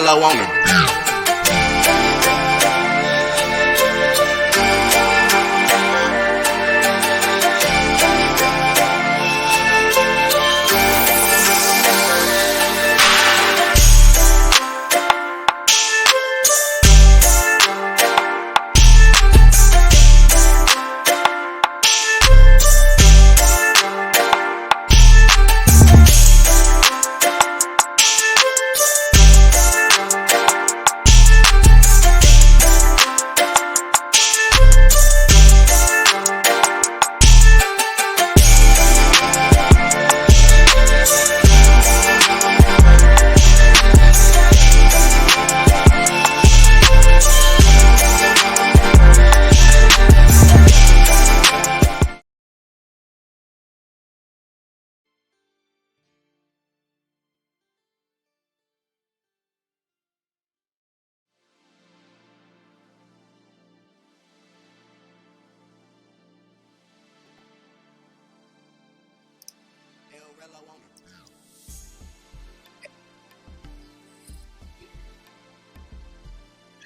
Rello on it.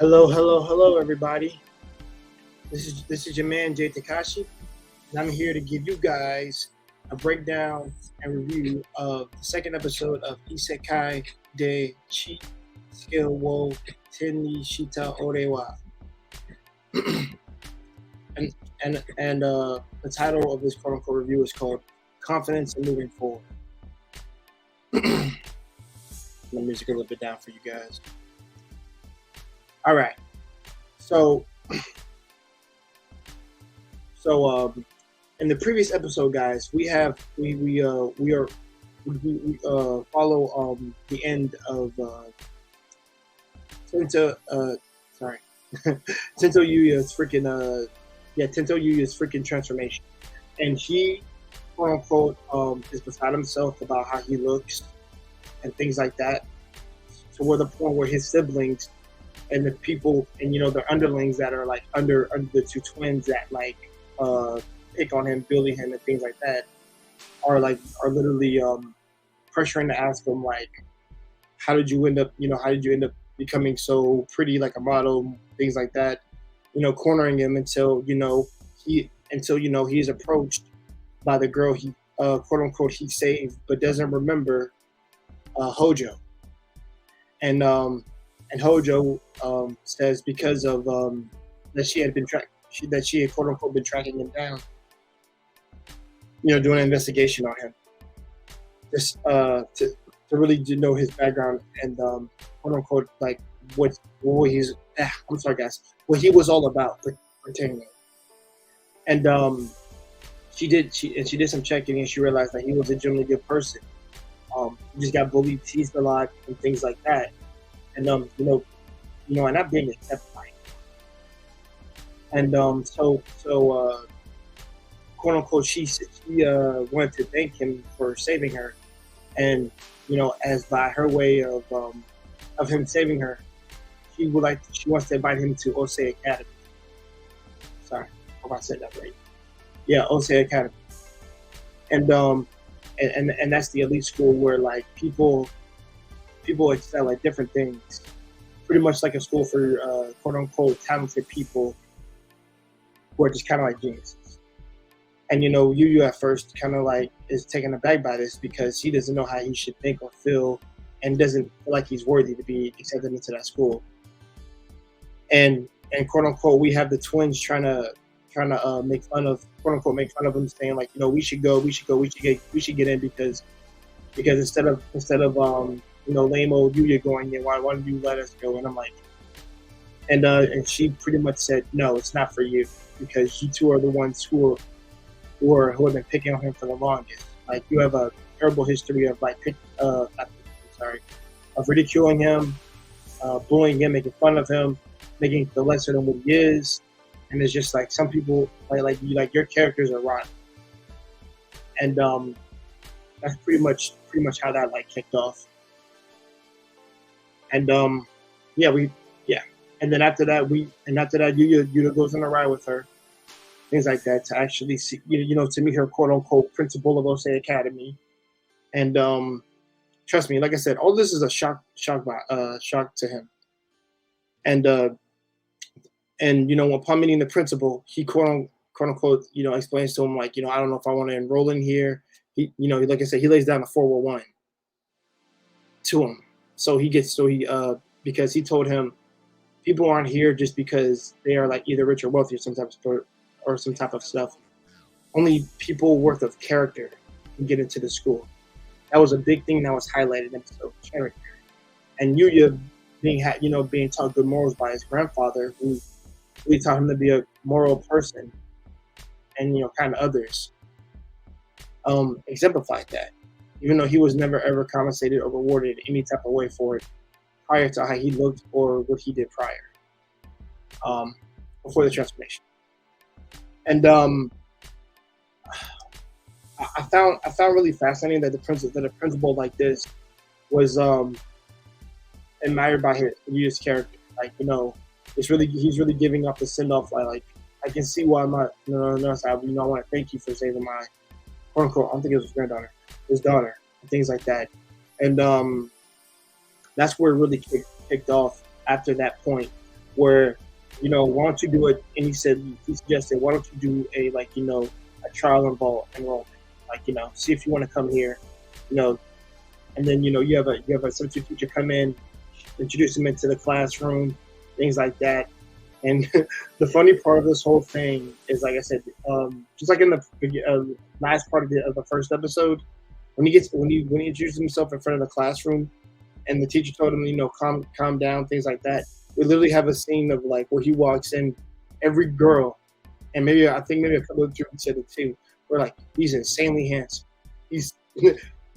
Hello, everybody. This is your man Jay Takashi, and I'm here to give you guys a breakdown and review of the second episode of Isekai de Chi Skill wo Tenni Shita Orewa. and the title of this quote unquote review is called Confidence and Moving Forward. The music a little bit down for you guys. All right. So in the previous episode, guys, we follow the end of Tento Yuya's freaking transformation, and he quote unquote is beside himself about how he looks and things like that. So we're the point where his siblings and the people and their underlings that are like under the two twins that like pick on him, bully him, and things like that are literally pressuring to ask him like, how did you end up becoming so pretty, like a model, things like that, cornering him until he's approached by the girl he quote unquote he saved but doesn't remember, Hojo. And Hojo says because of that she had quote unquote been tracking him down, doing an investigation on him, just to really know his background and quote unquote like what he was all about pertaining. And she did some checking and she realized that he was a genuinely good person. He just got bullied, teased a lot, and things like that. And and not being accepted by him. And so quote unquote she wanted to thank him for saving her, and as by her way of him saving her, she wants to invite him to Ose Academy. Sorry, I hope I said that right. Yeah, Ose Academy. And that's the elite school where like people excel at different things, pretty much like a school for quote unquote talented people who are just kind of like geniuses. And Yu at first kind of like is taken aback by this because he doesn't know how he should think or feel, and doesn't feel like he's worthy to be accepted into that school. And quote unquote we have the twins trying to make fun of him, saying like we should get in because instead of lame old Yuya going in, why don't you let us go? And I'm like, and she pretty much said, no, it's not for you, because you two are the ones who have been picking on him for the longest. Like you have a terrible history of of ridiculing him, bullying him, making fun of him, making him feel lesser than what he is. And it's just like some people like your characters are rotten. And that's pretty much how that like kicked off. And and then after that Yuya goes on a ride with her, things like that, to actually see to meet her quote unquote principal of Ose Academy, and trust me, like I said, all this is a shock to him. And upon meeting the principal, he quote unquote, explains to him like, I don't know if I want to enroll in here. Like I said, he lays down a 411 to him. Because he told him people aren't here just because they are like either rich or wealthy or some type of stuff. Only people worth of character can get into the school. That was a big thing that was highlighted in episode character. And Yuya being taught good morals by his grandfather, who really taught him to be a moral person, and kind of others, exemplified that. Even though he was never ever compensated or rewarded in any type of way for it, prior to how he looked or what he did prior, before the transformation. And I found really fascinating that the principal like this was admired by his character. Like, he's really giving up the send off. Like I can see why my I want to thank you for saving my quote unquote, I don't think it was his granddaughter, his daughter, and things like that. And that's where it really kicked off after that point, where why don't you do it? And he suggested, why don't you do a trial enrollment, see if you want to come here, and then you have a substitute teacher come in, introduce him into the classroom, things like that. And the funny part of this whole thing is, like I said, just like in the last part of the first episode, when he introduces himself in front of the classroom, and the teacher told him, calm down, things like that. We literally have a scene of like where he walks in, every girl, and maybe a couple of students said it too. We're like, he's insanely handsome.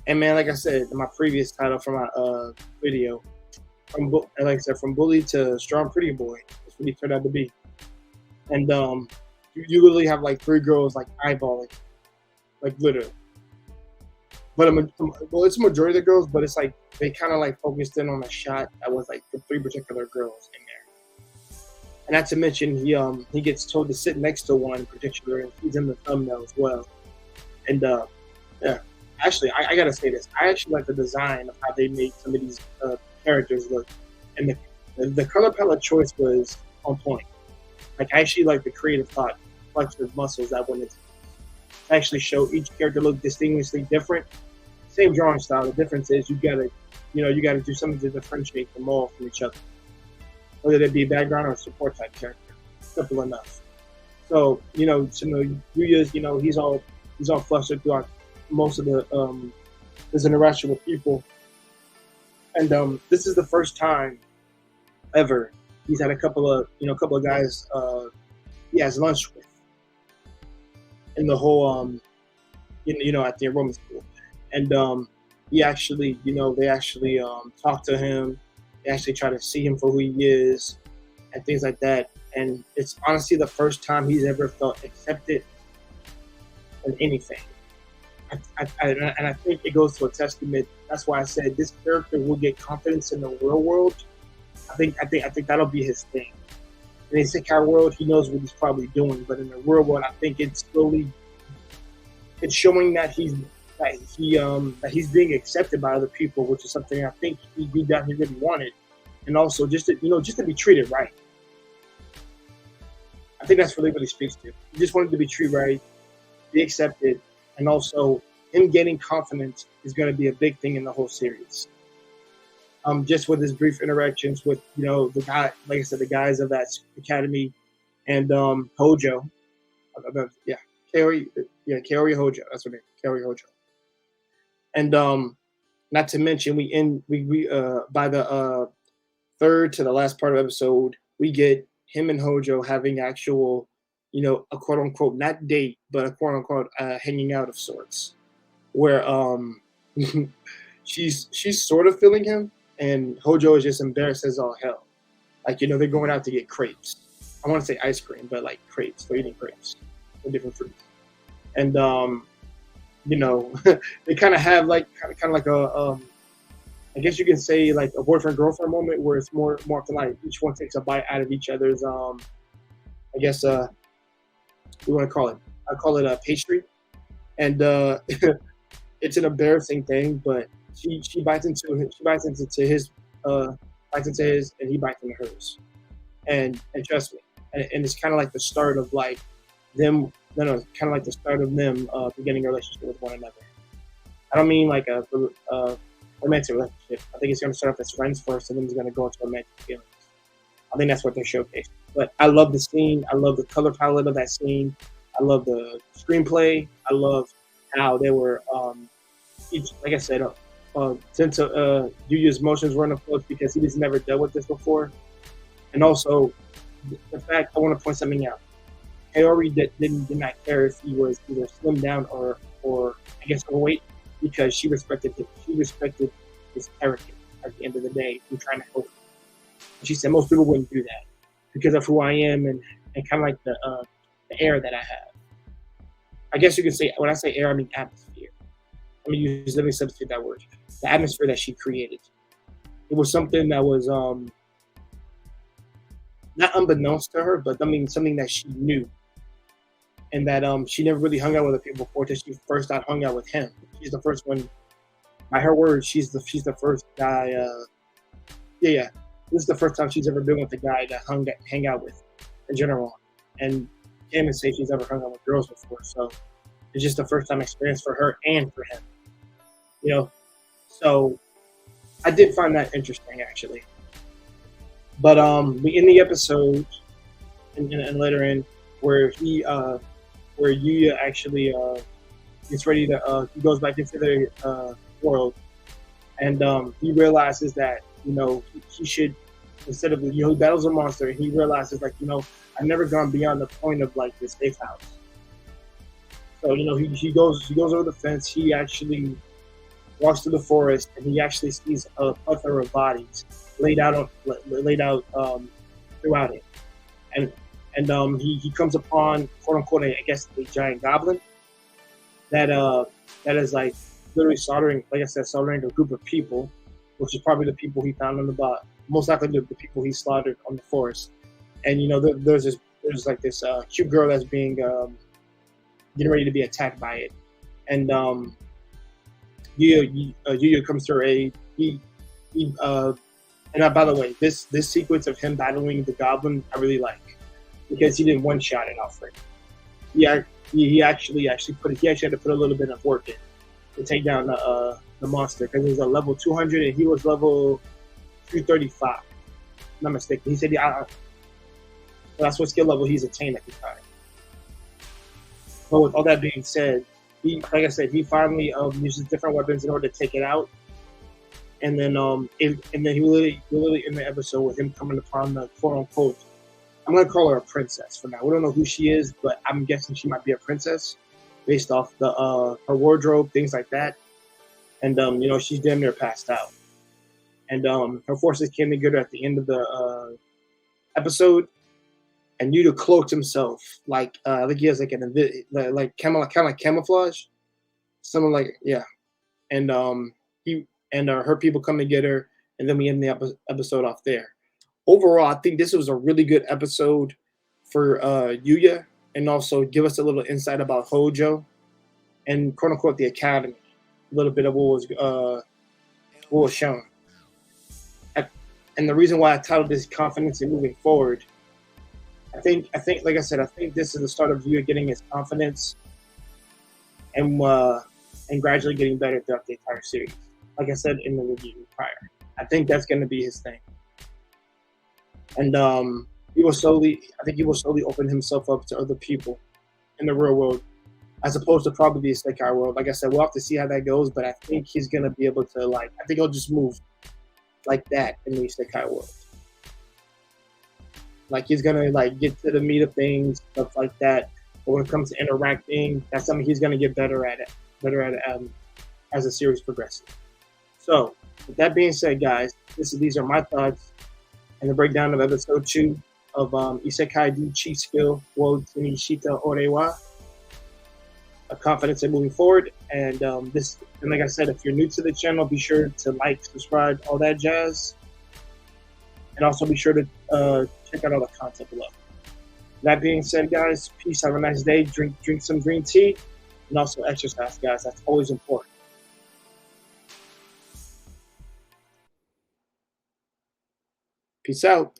And man, like I said in my previous title for my video, from bully to strong pretty boy. That's what he turned out to be. And you literally have like 3 girls like eyeballing, like literally. But it's a majority of the girls, but it's like they kind of like focused in on a shot that was like the 3 particular girls in there. And not to mention, he gets told to sit next to one in particular, and he's in the thumbnail as well. And yeah, actually, I gotta say this. I actually like the design of how they made some of these characters look, and the color palette choice was on point. Like I actually like the creative thought, flexive muscles that went into actually show each character look distinguishedly different. Same drawing style. The difference is you gotta do something to differentiate them all from each other, whether it be a background or a support type character. Simple enough. So Yuya's he's all flustered throughout most of his interaction with people, and this is the first time ever he's had a couple of guys he has lunch with in the whole at the enrollment school. And they actually talk to him. They actually try to see him for who he is and things like that. And it's honestly the first time he's ever felt accepted in anything. And I think it goes to a testament. That's why I said this character will get confidence in the real world. I think that'll be his thing. In the Isekai world, he knows what he's probably doing, but in the real world, I think it's showing that he's being accepted by other people, which is something I think he really wanted, and also just to be treated right. I think that's really what he speaks to. He just wanted to be treated right, be accepted, and also him gaining confidence is going to be a big thing in the whole series. Just with his brief interactions with the guy, like I said, the guys of that academy, and Hojo, Kaori Hojo, that's her name, Kaori Hojo. And not to mention, we by the third to the last part of the episode, we get him and Hojo having actual, a quote unquote not date, but a quote unquote hanging out of sorts, where she's sort of feeling him, and Hojo is just embarrassed as all hell. Like they're going out to get crepes. I want to say ice cream, but like crepes. They're eating crepes with different fruits, and they kind of have like kind of like a I guess you can say like a boyfriend girlfriend moment where it's more often like each one takes a bite out of each other's I guess we want to call it. I call it a pastry, and it's an embarrassing thing, but she bites into his bites into his, and he bites into hers. And trust me, and it's kind of like the start of like them. No, no, kind of like the start of them beginning a relationship with one another. I don't mean like a romantic relationship. I think it's going to start off as friends first, and then it's going to go into romantic feelings. I think that's what they're showcasing. But I love the scene. I love the color palette of that scene. I love the screenplay. I love how they were, like I said, since Yuya's emotions were in a flux because he just never dealt with this before. And also, the fact I want to point something out. Kaori did not care if he was either slimmed down or I guess overweight because she respected his character at the end of the day and trying to help him. She said most people wouldn't do that because of who I am and kind of like the air that I have. I guess you could say when I say air, I mean atmosphere. Let me substitute that word. The atmosphere that she created. It was something that was not unbeknownst to her, but I mean something that she knew, and that she never really hung out with other people before until she first got hung out with him. She's the first one. By her words, she's the first guy. Yeah. This is the first time she's ever been with a guy to hang out with in general, and can't even say she's ever hung out with girls before. So it's just the first time experience for her and for him. You know, so I did find that interesting actually. But we in the episode and later in where where Yuya actually gets ready to he goes back into the world, and he realizes that he should, instead of he battles a monster, and he realizes like I've never gone beyond the point of like the safe house. So he goes over the fence. He actually walks through the forest, and he actually sees a plethora of bodies laid out throughout it, and he comes upon quote unquote I guess a giant goblin that is like literally slaughtering, like I said, slaughtering a group of people, which is probably the people he found on the bot, most likely the people he slaughtered on the forest. And there's like this cute girl that's being getting ready to be attacked by it, and Yuya comes to her aid. And by the way, this sequence of him battling the goblin I really like because he didn't one shot it off right. He actually had to put a little bit of work in to take down the monster because he was a level 200 and he was level 235. I'm not mistaken. He said that's what skill level he's attained at the time. But with all that being said, he finally uses different weapons in order to take it out. And then he literally in the episode with him coming upon the quote unquote, I'm gonna call her a princess for now. We don't know who she is, but I'm guessing she might be a princess based off the her wardrobe, things like that. And she's damn near passed out. And her forces came together at the end of the episode, and Yuta cloaked himself like I think he has like kind of like camouflage, something like yeah. And her people come together, and then we end the episode off there. Overall, I think this was a really good episode for Yuya, and also give us a little insight about Hojo and quote unquote the academy. A little bit of what was shown. And the reason why I titled this "Confidence in Moving Forward," I think, like I said, I think this is the start of Yuya getting his confidence and gradually getting better throughout the entire series. Like I said in the review prior, I think that's going to be his thing. And he will slowly open himself up to other people in the real world, as opposed to probably the Isekai world. Like I said, we'll have to see how that goes, but I think he's going to be able to, I think he'll just move like that in the Isekai world. Like, he's going to, get to the meat of things, stuff like that. But when it comes to interacting, that's something he's going to get better at as the series progresses. So, with that being said, guys, these are my thoughts and the breakdown of episode 2 of Isekai D Chief Skill Wo Tini Shita Orewa. A confidence in moving forward. And like I said, if you're new to the channel, be sure to like, subscribe, all that jazz. And also be sure to check out all the content below. That being said, guys, peace. Have a nice day. Drink some green tea. And also exercise, guys. That's always important. Peace out.